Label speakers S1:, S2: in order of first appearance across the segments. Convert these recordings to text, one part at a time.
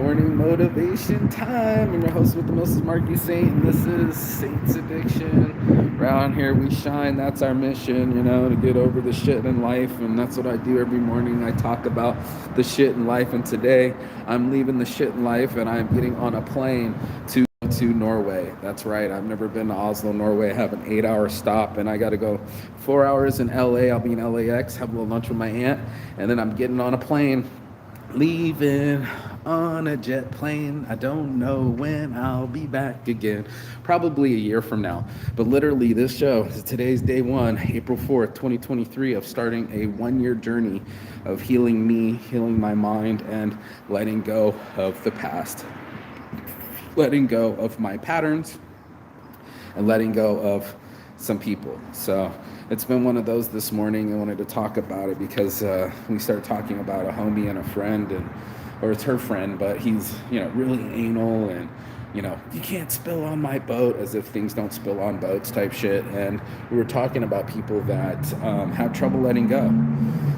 S1: Morning motivation time. I'm your host with the most, is Marky Saint, and this is Saint's Addiction. Around here we shine. That's our mission, to get over the shit in life, and that's what I do every morning. I talk about the shit in life, and today I'm leaving the shit in life, and I'm getting on a plane to Norway. That's right. I've never been to Oslo, Norway. I have an 8-hour stop, and I got to go 4 hours in LA. I'll be in LAX, have a little lunch with my aunt, and then I'm getting on a plane, leaving on a jet plane. I don't know when I'll be back again. Probably a year from now. But literally, this show, today's day one, April 4th, 2023, of starting a 1-year journey of healing me, healing my mind, and letting go of the past. Letting go of my patterns and letting go of some people. So it's been one of those this morning. I wanted to talk about it because we started talking about a homie and a friend, or it's her friend, but he's, really anal and, you can't spill on my boat, as if things don't spill on boats type shit. And we were talking about people that have trouble letting go.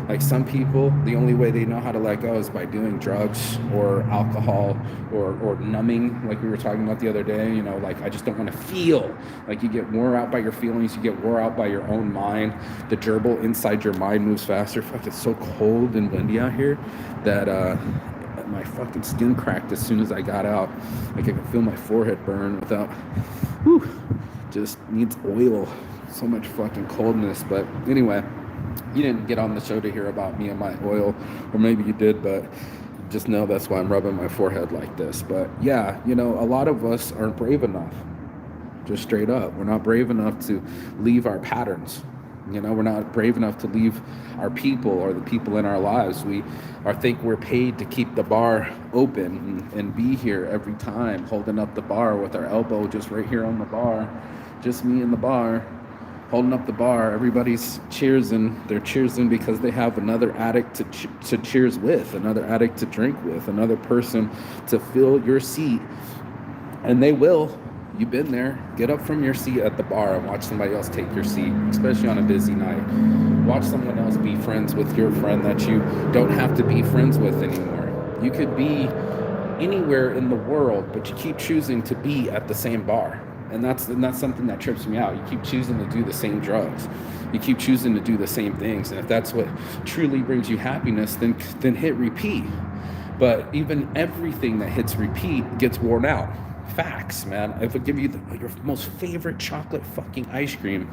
S1: Like some people, the only way they know how to let go is by doing drugs or alcohol or numbing, like we were talking about the other day. Like, I just don't want to feel. Like, you get wore out by your feelings, you get wore out by your own mind. The gerbil inside your mind moves faster. Fuck, it's so cold and windy out here that my fucking skin cracked as soon as I got out. Like, I could feel my forehead burn without, just needs oil. So much fucking coldness. But anyway, you didn't get on the show to hear about me and my oil, or maybe you did, but just know that's why I'm rubbing my forehead like this. But yeah, a lot of us aren't brave enough. Just straight up, we're not brave enough to leave our patterns. We're not brave enough to leave our people or the people in our lives. We think we're paid to keep the bar open and be here every time, holding up the bar with our elbow just right here on the bar, just me and the bar, holding up the bar. Everybody's cheersing. They're cheersing because they have another addict to cheers with, another addict to drink with, another person to fill your seat, and they will. You've been there. Get up from your seat at the bar and watch somebody else take your seat, especially on a busy night. Watch someone else be friends with your friend that you don't have to be friends with anymore. You could be anywhere in the world, but you keep choosing to be at the same bar. And that's something that trips me out. You keep choosing to do the same drugs. You keep choosing to do the same things. And if that's what truly brings you happiness, then hit repeat. But even everything that hits repeat gets worn out. Facts, man. If I give you your most favorite chocolate fucking ice cream,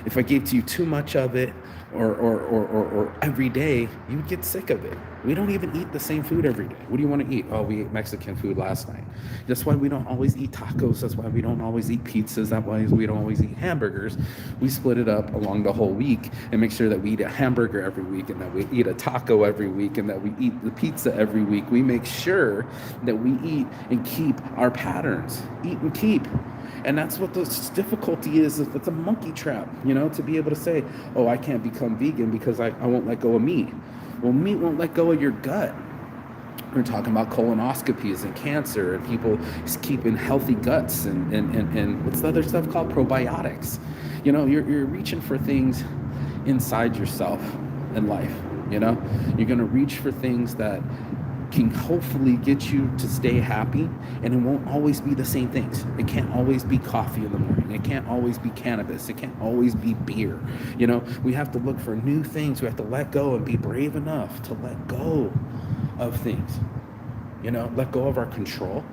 S1: if I gave to you too much of it or every day, you would get sick of it. We don't even eat the same food every day. What do you want to eat? Oh, we ate Mexican food last night. That's why we don't always eat tacos. That's why we don't always eat pizzas. That's why we don't always eat hamburgers. We split it up along the whole week and make sure that we eat a hamburger every week, and that we eat a taco every week, and that we eat the pizza every week. We make sure that we eat and keep our patterns. Eat and keep. And that's what the difficulty is. It's a monkey trap, to be able to say, oh, I can't become vegan because I won't let go of meat. Well, meat won't let go of your gut. We're talking about colonoscopies and cancer and people keeping healthy guts and what's the other stuff called? Probiotics. You're reaching for things inside yourself in life. You're going to reach for things that can hopefully get you to stay happy, and it won't always be the same things. It can't always be coffee in the morning. It can't always be cannabis. It can't always be beer. We have to look for new things. We have to let go and be brave enough to let go of things. Let go of our control,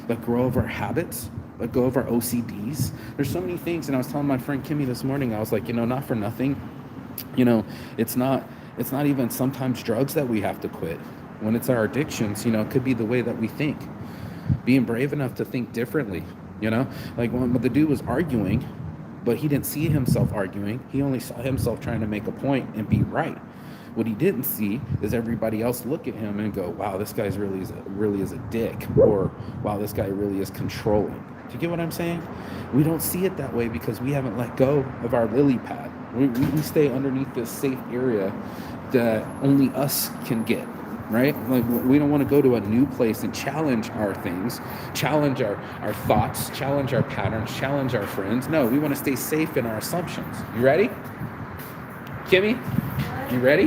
S1: let go of our habits, let go of our OCDs. There's so many things. And I was telling my friend Kimmy this morning, I was like, not for nothing, it's not even sometimes drugs that we have to quit. When it's our addictions, it could be the way that we think. Being brave enough to think differently, Like when the dude was arguing, but he didn't see himself arguing. He only saw himself trying to make a point and be right. What he didn't see is everybody else look at him and go, wow, this guy's really is a dick. Or, wow, this guy really is controlling. Do you get what I'm saying? We don't see it that way because we haven't let go of our lily pad. We stay underneath this safe area that only us can get. Right? Like, we don't want to go to a new place and challenge our things, challenge our thoughts, challenge our patterns, challenge our friends. No, we want to stay safe in our assumptions. You ready? Kimmy, you ready?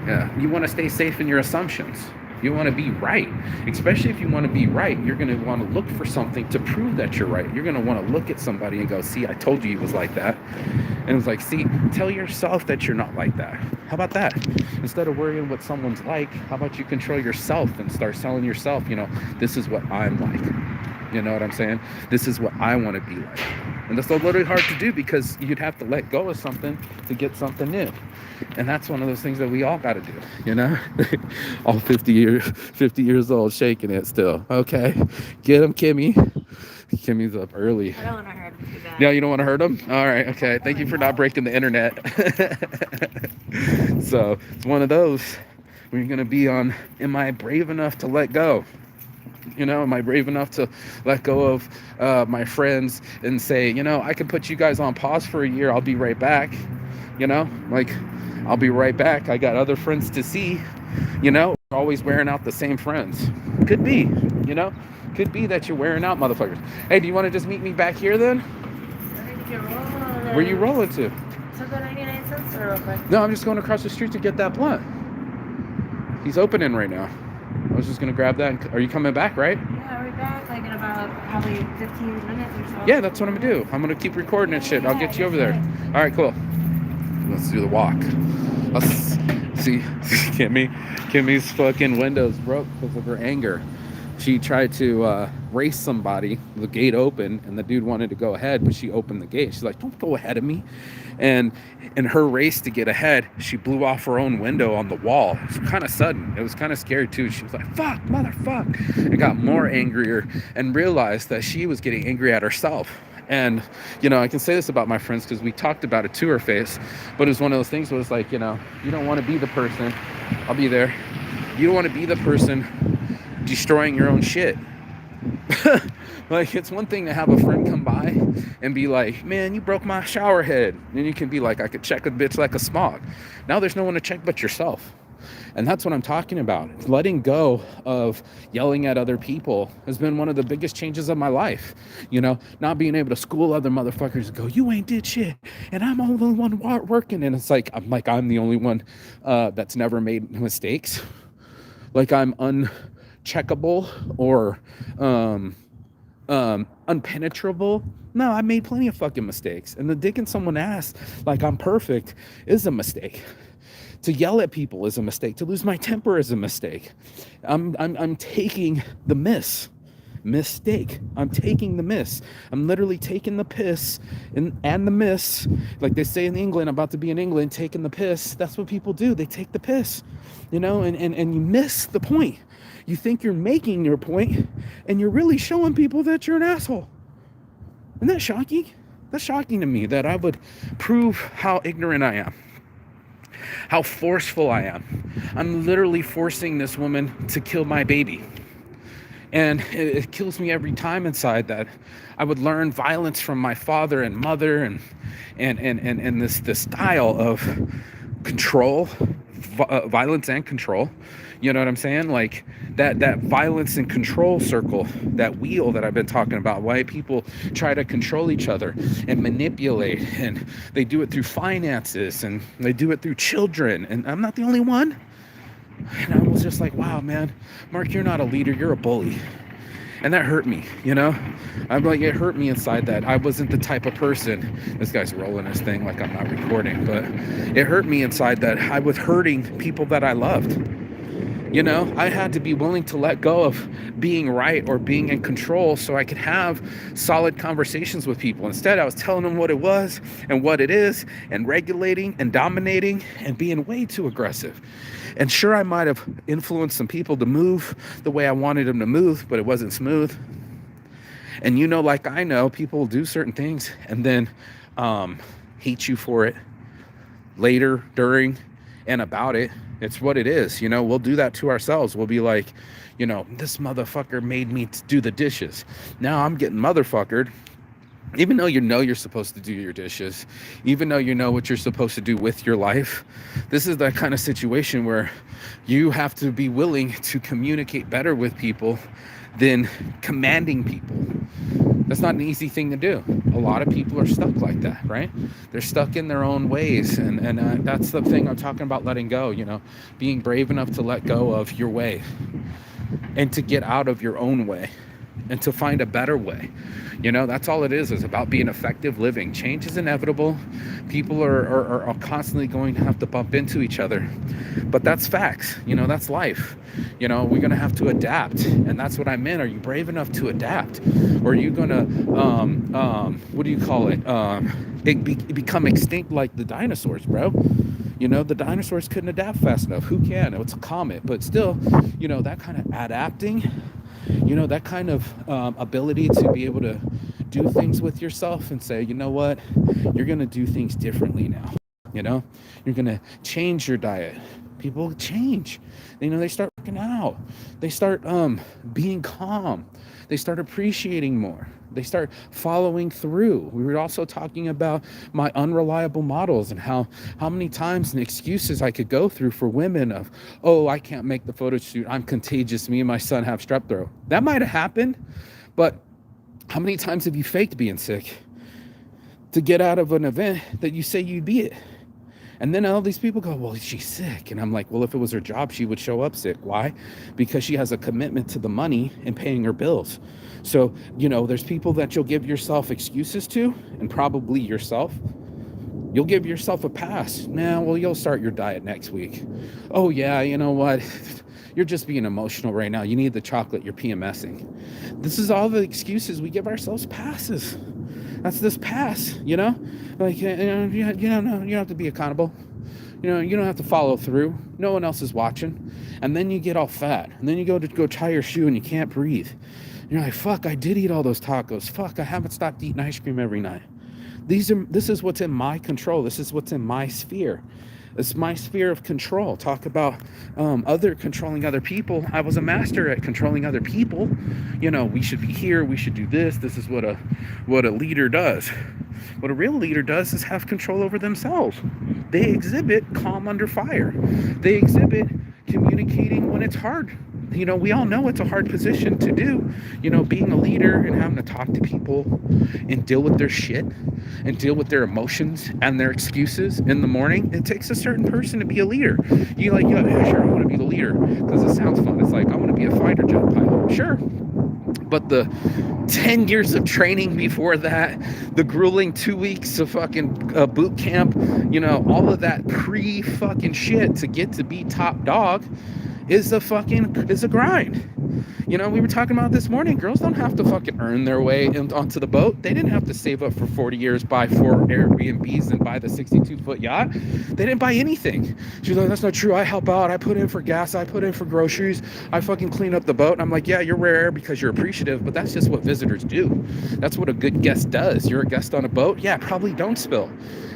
S1: Yeah. You want to stay safe in your assumptions. You want to be right. Especially if you want to be right, you're going to want to look for something to prove that you're right. You're going to want to look at somebody and go, see, I told you he was like that. And it's like, see, tell yourself that you're not like that. How about that? Instead of worrying what someone's like, how about you control yourself and start telling yourself, this is what I'm like. You know what I'm saying? This is what I want to be like. And that's a little hard to do because you'd have to let go of something to get something new. And that's one of those things that we all got to do, all 50 years old, shaking it still. Okay, get him, Kimmy. Kimmy's up early.
S2: I don't want to hurt him too bad.
S1: No, you don't want to hurt him? All right, okay. Thank you for not breaking the internet. So it's one of those where you're going to be on, am I brave enough to let go? Am I brave enough to let go of my friends and say, I can put you guys on pause for a year. I'll be right back. I'll be right back. I got other friends to see, always wearing out the same friends. Could be, could be that you're wearing out motherfuckers. Hey, do you want to just meet me back here then? Where you rolling to?
S2: To the 99 cents store real quick.
S1: No, I'm just going across the street to get that blunt. He's opening right now. I was just going to grab that. Are you coming back, right?
S2: Yeah, we're back in about probably 15 minutes or so.
S1: Yeah, that's what I'm going to do. I'm going to keep recording that shit. I'll get you over there. All right, cool. Let's do the walk. Let's see Kimmy's fucking windows broke because of her anger. She tried to race somebody, the gate opened, and the dude wanted to go ahead, but she opened the gate. She's like, don't go ahead of me. And in her race to get ahead, she blew off her own window on the wall. It was kind of sudden. It was kind of scary too. She was like, fuck, motherfuck. And got more angrier and realized that she was getting angry at herself. And, I can say this about my friends because we talked about it to her face, but it was one of those things where it's like, you don't want to be the person, I'll be there. You don't want to be the person destroying your own shit. Like, it's one thing to have a friend come by and be like, man, you broke my shower head. And you can be like, I could check a bitch like a smog. Now there's no one to check but yourself. And that's what I'm talking about. Letting go of yelling at other people has been one of the biggest changes of my life. Not being able to school other motherfuckers and go, you ain't did shit, and I'm the only one working. And it's like, I'm the only one that's never made mistakes. Like I'm uncheckable or unpenetrable. No, I made plenty of fucking mistakes. And the dicking someone ass like I'm perfect is a mistake. To yell at people is a mistake. To lose my temper is a mistake. I'm taking the mistake. I'm taking the miss. I'm literally taking the piss and the miss. Like they say in England, I'm about to be in England, taking the piss. That's what people do. They take the piss, and you miss the point. You think you're making your point, and you're really showing people that you're an asshole. Isn't that shocking? That's shocking to me that I would prove how ignorant I am. How forceful I am. I'm literally forcing this woman to kill my baby. And it kills me every time inside that I would learn violence from my father and mother and this style of control, violence and control. You know what I'm saying? Like that violence and control circle, that wheel that I've been talking about, why people try to control each other and manipulate, and they do it through finances and they do it through children. And I'm not the only one. And I was just like, wow, man, Mark, you're not a leader, you're a bully. And that hurt me, I'm like, it hurt me inside that I wasn't the type of person, this guy's rolling his thing like I'm not recording, but it hurt me inside that I was hurting people that I loved. I had to be willing to let go of being right or being in control so I could have solid conversations with people. Instead, I was telling them what it was and what it is and regulating and dominating and being way too aggressive. And sure, I might have influenced some people to move the way I wanted them to move, but it wasn't smooth. And like I know, people do certain things and then hate you for it later, during, and about it. It's what it is. We'll do that to ourselves. We'll be like, this motherfucker made me do the dishes. Now I'm getting motherfuckered. Even though you're supposed to do your dishes, even though you know what you're supposed to do with your life, this is that kind of situation where you have to be willing to communicate better with people than commanding people. That's not an easy thing to do. A lot of people are stuck like that, right? They're stuck in their own ways, and that's the thing I'm talking about, letting go. Being brave enough to let go of your way and to get out of your own way and to find a better way. That's all it is about being effective living. Change is inevitable. People are constantly going to have to bump into each other, but that's facts. That's life. We're going to have to adapt, and that's what I meant. Are you brave enough to adapt, or are you going to what do you call it, become extinct like the dinosaurs, bro? The dinosaurs couldn't adapt fast enough. Who can? It's a comet, but still, that kind of adapting, that kind of ability to be able to do things with yourself and say, you know what, you're going to do things differently now. You're going to change your diet. People change. They start working out. They start being calm. They start appreciating more. They start following through. We were also talking about my unreliable models and how many times and excuses I could go through for women of, oh, I can't make the photo shoot. I'm contagious. Me and my son have strep throat. That might have happened, but how many times have you faked being sick to get out of an event that you say you'd be at? And then all these people go, well, she's sick. And I'm like, well, if it was her job, she would show up sick. Why? Because she has a commitment to the money and paying her bills. So, there's people that you'll give yourself excuses to, and probably yourself. You'll give yourself a pass. Well, you'll start your diet next week. Oh, yeah, you know what? You're just being emotional right now. You need the chocolate. You're PMSing. This is all the excuses. We give ourselves passes. That's this pass, like, you don't have to be accountable. You don't have to follow through. No one else is watching. And then you get all fat. And then you go tie your shoe and you can't breathe. You're like, fuck, I did eat all those tacos. Fuck, I haven't stopped eating ice cream every night. This is what's in my control. This is what's in my sphere. It's my sphere of control. Talk about controlling other people. I was a master at controlling other people. We should be here. We should do this. This is what a leader does. What a real leader does is have control over themselves. They exhibit calm under fire. They exhibit communicating when it's hard. We all know it's a hard position to do, being a leader and having to talk to people and deal with their shit and deal with their emotions and their excuses in the morning. It takes a certain person to be a leader. Yeah, sure, I want to be the leader because it sounds fun. It's like, I want to be a fighter jet pilot. Sure. But the 10 years of training before that, the grueling 2 weeks of fucking boot camp, all of that pre-fucking shit to get to be top dog is a grind. We were talking about this morning. Girls don't have to fucking earn their way onto the boat. They didn't have to save up for 40 years, buy 4 Airbnbs and buy the 62-foot yacht. They didn't buy anything. She's like, that's not true. I help out. I put in for gas. I put in for groceries. I fucking clean up the boat. And I'm like, yeah, you're rare because you're appreciative, but that's just what visitors do. That's what a good guest does. You're a guest on a boat. Yeah, probably don't spill.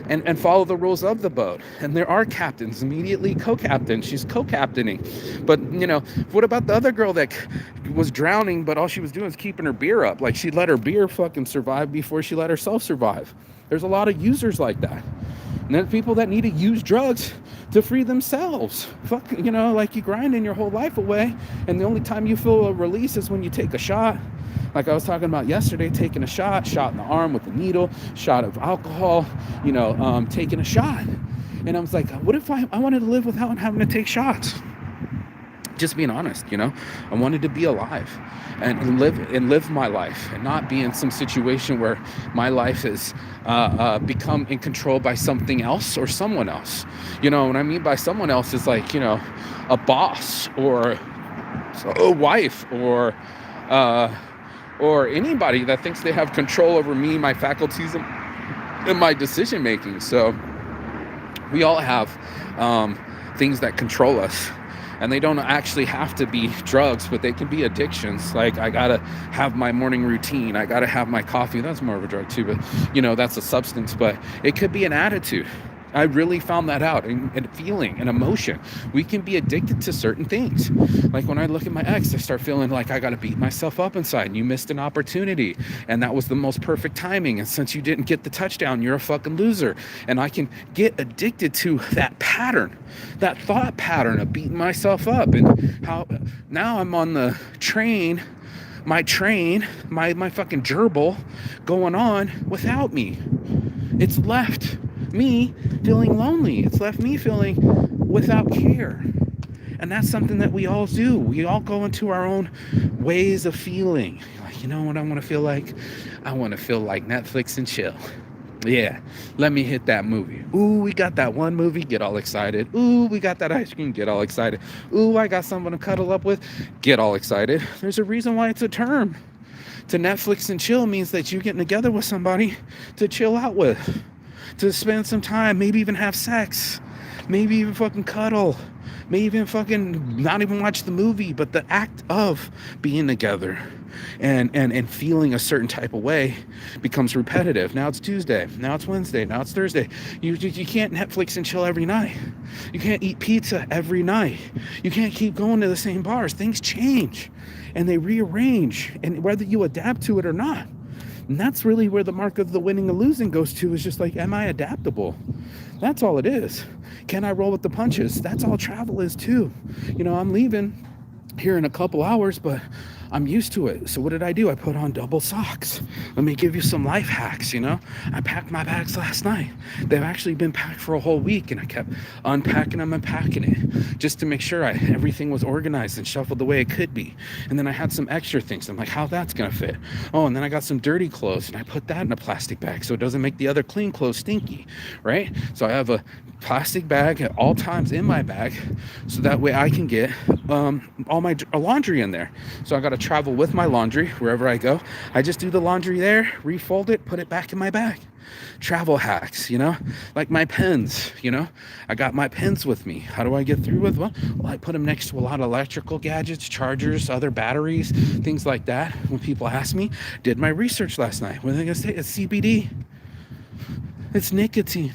S1: And follow the rules of the boat. And there are captains, immediately co-captain. She's co-captaining. But, what about the other girl that was drowning, but all she was doing was keeping her beer up? Like, she let her beer fucking survive before she let herself survive. There's a lot of users like that. And there's people that need to use drugs to free themselves. Fuck, like you grinding your whole life away, and the only time you feel a release is when you take a shot. Like I was talking about yesterday, taking a shot in the arm with a needle, shot of alcohol, taking a shot. And I was like, what if I wanted to live without having to take shots? Just being honest, I wanted to be alive and live my life and not be in some situation where my life is become in control by something else or someone else. What I mean by someone else is like, a boss or a wife or anybody that thinks they have control over me, my faculties, and my decision making. So we all have things that control us. And they don't actually have to be drugs, but they can be addictions. Like, I gotta have my morning routine. I gotta have my coffee. That's more of a drug too, but that's a substance. But it could be an attitude. I really found that out, and feeling, and emotion. We can be addicted to certain things. Like when I look at my ex, I start feeling like I got to beat myself up inside. You missed an opportunity, and that was the most perfect timing. And since you didn't get the touchdown, you're a fucking loser. And I can get addicted to that pattern, that thought pattern of beating myself up. And how now I'm on the train my train, my fucking gerbil going on without me. It's left me feeling lonely. It's left me feeling without care. And that's something that we all do. We all go into our own ways of feeling. Like, you know what I want to feel like? I want to feel like Netflix and chill. Yeah, let me hit that movie. Ooh, we got that one movie, get all excited. Ooh, we got that ice cream, get all excited. Ooh, I got someone to cuddle up with, get all excited. There's a reason why it's a term. To Netflix and chill means that you getting together with somebody to chill out with, to spend some time, maybe even have sex, maybe even fucking cuddle, maybe even fucking not even watch the movie, but the act of being together and feeling a certain type of way becomes repetitive. Now it's Tuesday, now it's Wednesday, now it's Thursday. You can't Netflix and chill every night. You can't eat pizza every night. You can't keep going to the same bars. Things change and they rearrange, and whether you adapt to it or not. And that's really where the mark of the winning and losing goes to, is just like, am I adaptable? That's all it is. Can I roll with the punches? That's all travel is too. You know, I'm leaving here in a couple hours, but I'm used to it. So what did I do? I put on double socks. Let me give you some life hacks, you know? I packed my bags last night. They've actually been packed for a whole week, and I kept unpacking them and packing it just to make sure everything was organized and shuffled the way it could be. And then I had some extra things. I'm like, how that's gonna fit? Oh, and then I got some dirty clothes, and I put that in a plastic bag so it doesn't make the other clean clothes stinky, right? So I have a plastic bag at all times in my bag, so that way I can get all my laundry in there. So I got to travel with my laundry wherever I go. I just do the laundry there, refold it, put it back in my bag. Travel hacks, you know, like my pens, you know, I got my pens with me. How do I get through with them? Well, I put them next to a lot of electrical gadgets, chargers, other batteries, things like that. When people ask me, did my research last night. What are they gonna say? It's CBD. It's nicotine.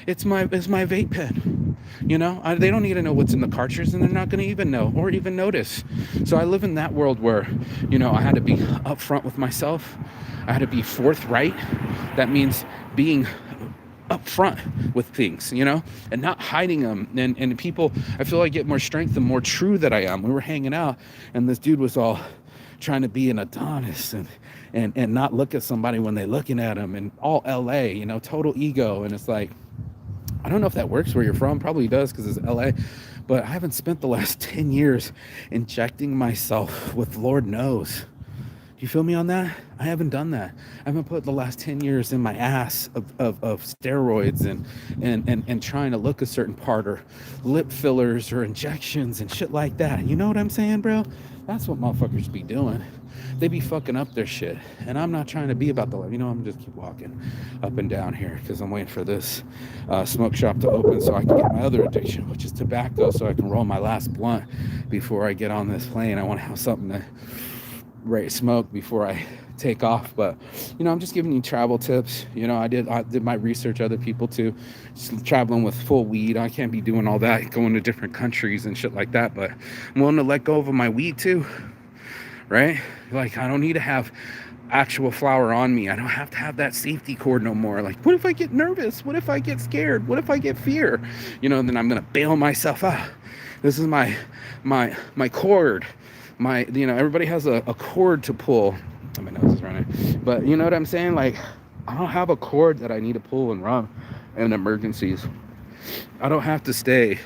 S1: It's my vape pen. You know, they don't need to know what's in the cartridge, and they're not going to even know or even notice. So I live in that world where, you know, I had to be upfront with myself. I had to be forthright. That means being upfront with things, you know, and not hiding them. And people, I feel I get more strength the more true that I am. We were hanging out, and this dude was all trying to be an Adonis and not look at somebody when they're looking at him, and all LA, you know, total ego. And it's like, I don't know if that works where you're from. Probably does, because it's LA. But I haven't spent the last 10 years injecting myself with Lord knows. Do you feel me on that? I haven't done that. I haven't put the last 10 years in my ass of steroids and trying to look a certain part, or lip fillers or injections and shit like that. You know what I'm saying, bro? That's what motherfuckers be doing. They be fucking up their shit. And I'm not trying to be about the life. You know, I'm just keep walking up and down here because I'm waiting for this smoke shop to open so I can get my other addiction, which is tobacco, so I can roll my last blunt before I get on this plane. I want to have something to smoke before I take off. But, you know, I'm just giving you travel tips. You know, I did my research, other people too, just traveling with full weed. I can't be doing all that, going to different countries and shit like that, but I'm willing to let go of my weed too, right? Like, I don't need to have actual flower on me. I don't have to have that safety cord no more. Like, what if I get nervous? What if I get scared? What if I get fear? You know, then I'm gonna bail myself out. This is my cord. You know, everybody has a cord to pull. My nose is running. But you know what I'm saying? Like, I don't have a cord that I need to pull and run in emergencies. I don't have to stay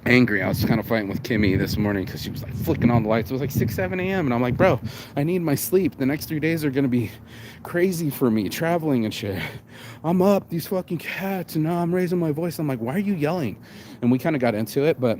S1: angry. I was kind of fighting with Kimmy this morning because she was like flicking on the lights. It was like 6, 7 a.m. And I'm like, bro, I need my sleep. The next 3 days are going to be crazy for me, traveling and shit. I'm up, these fucking cats, and now I'm raising my voice. I'm like, why are you yelling? And we kind of got into it, but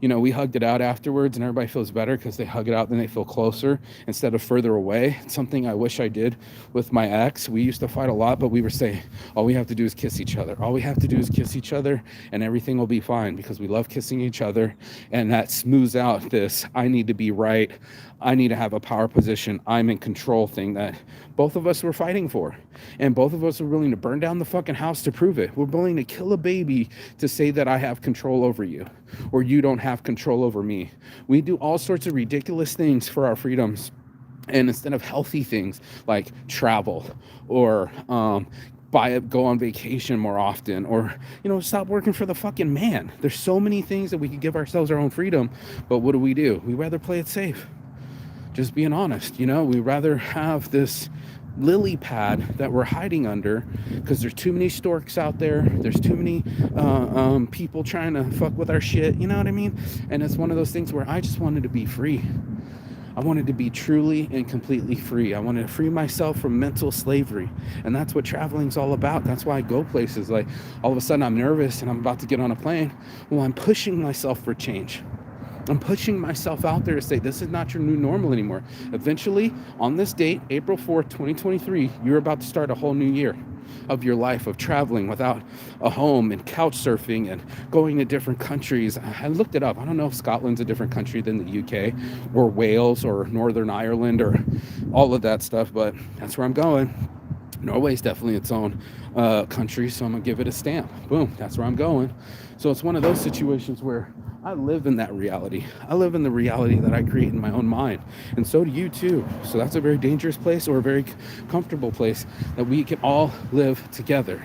S1: you know, we hugged it out afterwards, and everybody feels better because they hug it out, then they feel closer instead of further away. It's something I wish I did with my ex. We used to fight a lot, but we were saying, all we have to do is kiss each other. All we have to do is kiss each other, and everything will be fine, because we love kissing each other, and that smooths out this I need to be right, I need to have a power position, I'm in control thing that both of us were fighting for. And both of us are willing to burn down the fucking house to prove it. We're willing to kill a baby to say that I have control over you, or you don't have control over me. We do all sorts of ridiculous things for our freedoms. And instead of healthy things like travel, or go on vacation more often, or, you know, stop working for the fucking man. There's so many things that we could give ourselves our own freedom, but what do? We rather play it safe. Just being honest, we rather have this lily pad that we're hiding under because there's too many storks out there. There's too many people trying to fuck with our shit. You know what I mean? And it's one of those things where I just wanted to be free. I wanted to be truly and completely free. I wanted to free myself from mental slavery. And that's what traveling's all about. That's why I go places. Like, all of a sudden I'm nervous and I'm about to get on a plane. Well, I'm pushing myself for change. I'm pushing myself out there to say, this is not your new normal anymore. Eventually, on this date, April 4th, 2023, you're about to start a whole new year of your life of traveling without a home and couch surfing and going to different countries. I looked it up. I don't know if Scotland's a different country than the UK or Wales or Northern Ireland or all of that stuff, but that's where I'm going. Norway's definitely its own country, so I'm gonna give it a stamp. Boom, that's where I'm going. So it's one of those situations where I live in that reality. I live in the reality that I create in my own mind. And so do you too. So that's a very dangerous place or a very comfortable place that we can all live together.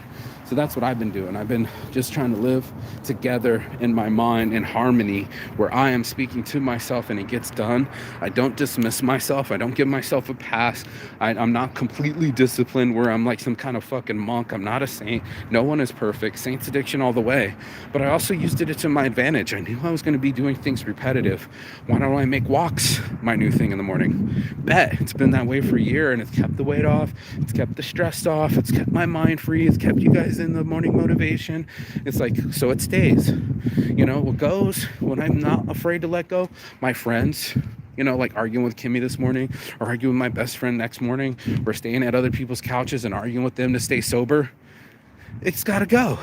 S1: So that's what I've been doing. I've been just trying to live together in my mind in harmony where I am speaking to myself and it gets done. I don't dismiss myself. I don't give myself a pass. I'm not completely disciplined where I'm like some kind of fucking monk. I'm not a saint. No one is perfect. Saints addiction all the way. But I also used it to my advantage. I knew I was going to be doing things repetitive. Why don't I make walks my new thing in the morning? Bet. It's been that way for a year and it's kept the weight off. It's kept the stress off. It's kept my mind free. It's kept you guys in the morning motivation. It's like, so it stays. What goes when I'm not afraid to let go? My friends, like arguing with Kimmy this morning or arguing with my best friend next morning or staying at other people's couches and arguing with them to stay sober. It's got to go.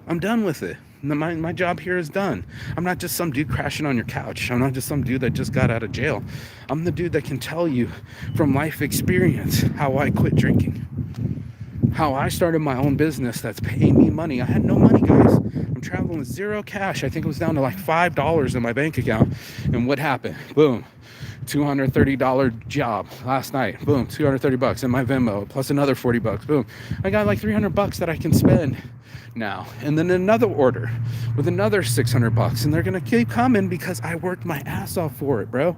S1: I'm done with it. My job here is done. I'm not just some dude crashing on your couch. I'm not just some dude that just got out of jail. I'm the dude that can tell you from life experience how I quit drinking, how I started my own business that's paying me money. I had no money, guys. I'm traveling with zero cash. I think it was down to like $5 in my bank account. And what happened? Boom. $230 job last night. Boom. $230 in my Venmo plus another $40. Boom. I got like $300 that I can spend now. And then another order with another $600. And they're going to keep coming because I worked my ass off for it, bro.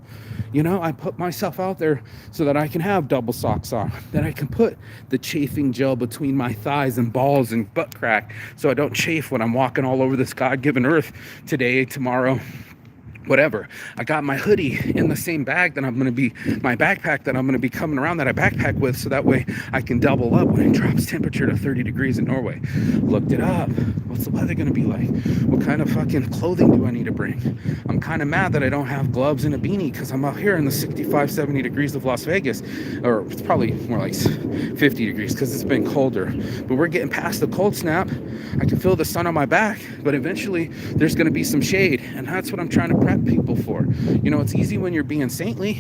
S1: I put myself out there so that I can have double socks on, that I can put the chafing gel between my thighs and balls and butt crack so I don't chafe when I'm walking all over this God-given earth today, tomorrow, whatever. I got my hoodie in the same bag that I'm going to be, my backpack that I'm going to be coming around that I backpack with, so that way I can double up when it drops temperature to 30 degrees in Norway. Looked it up. What's the weather going to be like? What kind of fucking clothing do I need to bring? I'm kind of mad that I don't have gloves and a beanie because I'm out here in the 65, 70 degrees of Las Vegas, or it's probably more like 50 degrees because it's been colder. But we're getting past the cold snap. I can feel the sun on my back, but eventually there's going to be some shade, and that's what I'm trying to prep people for. It's easy when you're being saintly.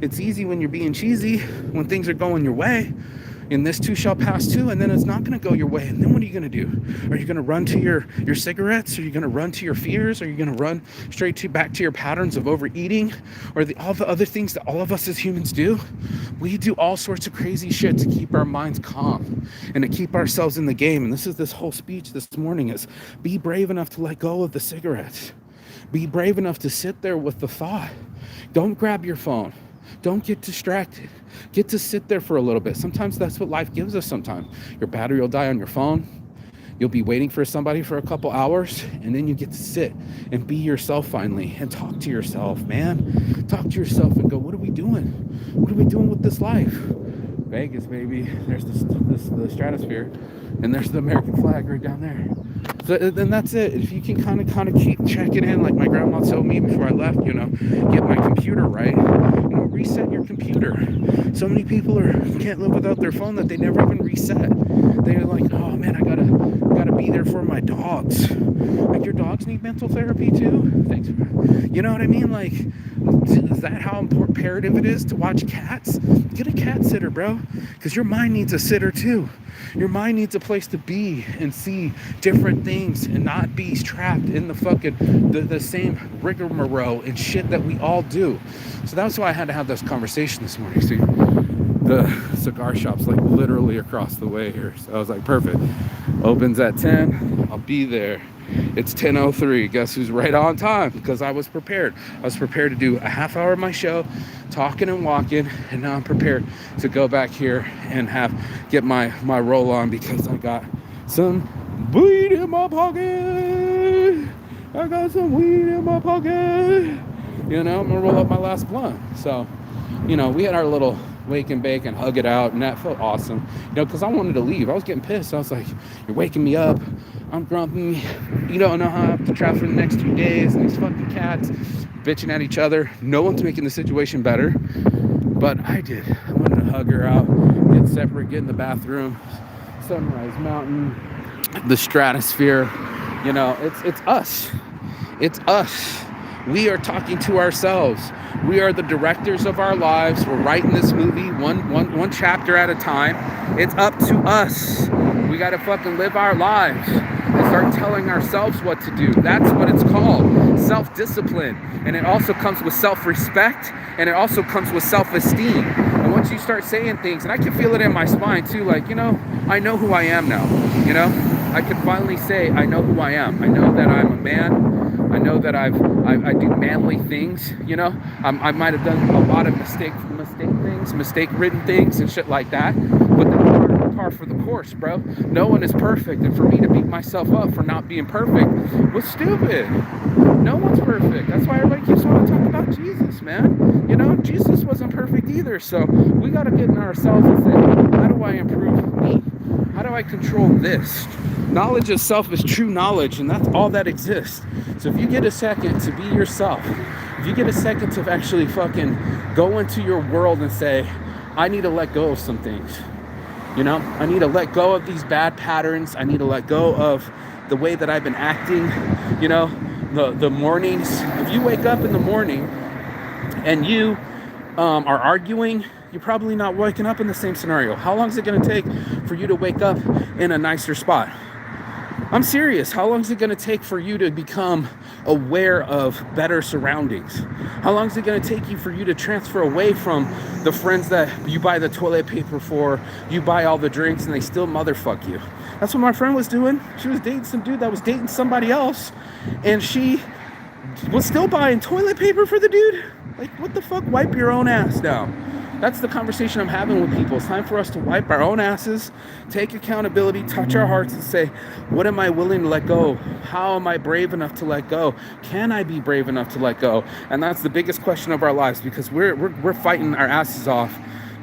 S1: It's easy when you're being cheesy, when things are going your way. And this too shall pass too, and then it's not going to go your way. And then what are you going to do? Are you going to run to your cigarettes? Are you going to run to your fears? Are you going to run back to your patterns of overeating? Or all the other things that all of us as humans do? We do all sorts of crazy shit to keep our minds calm and to keep ourselves in the game. And this whole speech this morning is, be brave enough to let go of the cigarettes. Be brave enough to sit there with the thought. Don't grab your phone. Don't get distracted. Get to sit there for a little bit. Sometimes that's what life gives us sometimes. Your battery will die on your phone. You'll be waiting for somebody for a couple hours, and then you get to sit and be yourself finally and talk to yourself, man. Talk to yourself and go, what are we doing? What are we doing with this life? Vegas, baby. There's the stratosphere, and there's the American flag right down there. So then that's it. If you can kind of keep checking in, like my grandma told me before I left, get my computer right. Reset your computer. So many people can't live without their phone that they never even reset. They're like, oh man, I gotta be there for my dogs. Like, your dogs need mental therapy too? Thanks. You know what I mean? Like, is that how imperative it is to watch cats? Get a cat sitter, bro. Because your mind needs a sitter too. Your mind needs a place to be and see different things and not be trapped in the same rigmarole and shit that we all do. So that's why I had to have this conversation this morning. See, the cigar shop's like literally across the way here. So I was like, perfect. Opens at 10. I'll be there. It's 10:03. Guess who's right on time? Because I was prepared. I was prepared to do a half hour of my show, talking and walking, and now I'm prepared to go back here and get my roll on because I got some weed in my pocket. I got some weed in my pocket. You know, I'm gonna roll up my last blunt. So, you know, we had our little wake and bake and hug it out, and that felt awesome. You know, because I wanted to leave. I was getting pissed. I was like, "You're waking me up. I'm grumpy. You don't know how I have to travel for the next 2 days. And these fucking cats bitching at each other. No one's making the situation better, but I did. I wanted to hug her out, get separate, get in the bathroom, Sunrise Mountain, the stratosphere. You know, it's us. It's us. We are talking to ourselves. We are the directors of our lives. We're writing this movie one chapter at a time. It's up to us. We got to fucking live our lives and start telling ourselves what to do. That's what it's called. Self-discipline. And it also comes with self-respect, and it also comes with self-esteem. And once you start saying things, and I can feel it in my spine too, like, you know, I know who I am now. You know, I can finally say I know who I am. I know that I'm a man. I know that I do manly things, you know. I might have done a lot of mistake-ridden things and shit like that, but that's par for the course, bro. No one is perfect, and for me to beat myself up for not being perfect was stupid. No one's perfect. That's why everybody keeps wanting to talk about Jesus, man. You know, Jesus wasn't perfect either, so we got to get in ourselves and say, how do I improve me? How do I control this? Knowledge of self is true knowledge, and that's all that exists. So if you get a second to be yourself, if you get a second to actually fucking go into your world and say, I need to let go of some things. You know, I need to let go of these bad patterns. I need to let go of the way that I've been acting. You know, the mornings. If you wake up in the morning and you are arguing, you're probably not waking up in the same scenario. How long is it going to take for you to wake up in a nicer spot? I'm serious. How long is it going to take for you to become aware of better surroundings? How long is it going to take you for you to transfer away from the friends that you buy the toilet paper for, you buy all the drinks, and they still motherfuck you? That's what my friend was doing. She was dating some dude that was dating somebody else, and she was still buying toilet paper for the dude. Like, what the fuck? Wipe your own ass down. That's the conversation I'm having with people. It's time for us to wipe our own asses, take accountability, touch our hearts, and say, what am I willing to let go? How am I brave enough to let go? Can I be brave enough to let go? And that's the biggest question of our lives, because we're fighting our asses off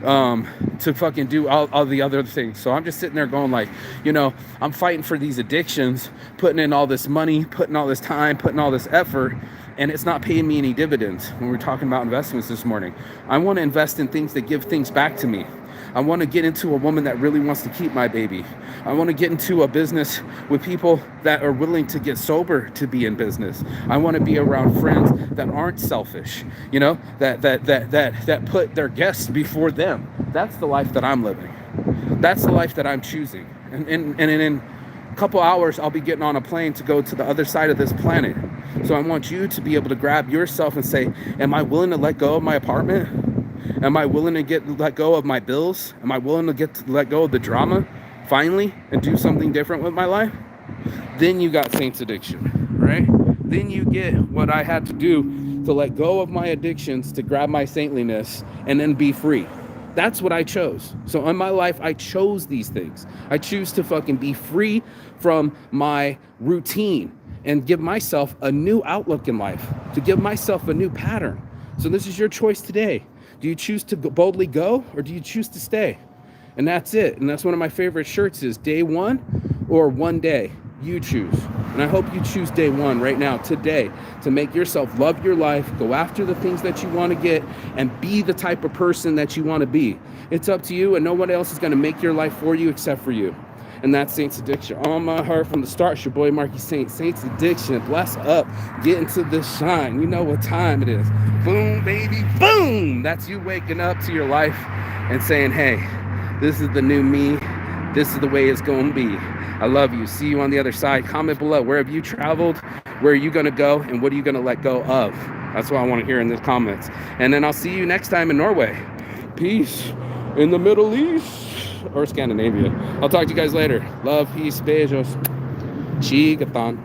S1: to fucking do all the other things. So I'm just sitting there going like, you know, I'm fighting for these addictions, putting in all this money, putting all this time, putting all this effort, and it's not paying me any dividends. When we're talking about investments this morning, I want to invest in things that give things back to me. I want to get into a woman that really wants to keep my baby. I want to get into a business with people that are willing to get sober to be in business. I want to be around friends that aren't selfish, you know, that put their guests before them. That's the life that I'm living. That's the life that I'm choosing. And in a couple hours, I'll be getting on a plane to go to the other side of this planet. So I want you to be able to grab yourself and say, am I willing to let go of my apartment? Am I willing to let go of my bills? Am I willing to let go of the drama finally and do something different with my life? Then you got Saints Addiction, right? Then you get what I had to do to let go of my addictions, to grab my saintliness, and then be free. That's what I chose. So in my life, I chose these things. I choose to fucking be free from my routine and give myself a new outlook in life, to give myself a new pattern. So this is your choice today. Do you choose to boldly go, or do you choose to stay? And that's it. And that's one of my favorite shirts is day one or one day. You choose. And I hope you choose day one right now, today, to make yourself love your life, go after the things that you want to get, and be the type of person that you want to be. It's up to you, and no one else is going to make your life for you except for you. And that's Saints Addiction. On my heart from the start, it's your boy Marky Saint. Saints Addiction. Bless up. Get into the shine. You know what time it is. Boom, baby, boom. That's you waking up to your life and saying, hey, this is the new me. This is the way it's going to be. I love you. See you on the other side. Comment below. Where have you traveled? Where are you going to go? And what are you going to let go of? That's what I want to hear in the comments. And then I'll see you next time in Norway. Peace in the Middle East. Or Scandinavia. I'll talk to you guys later. Love, peace, beijos. Chigathon.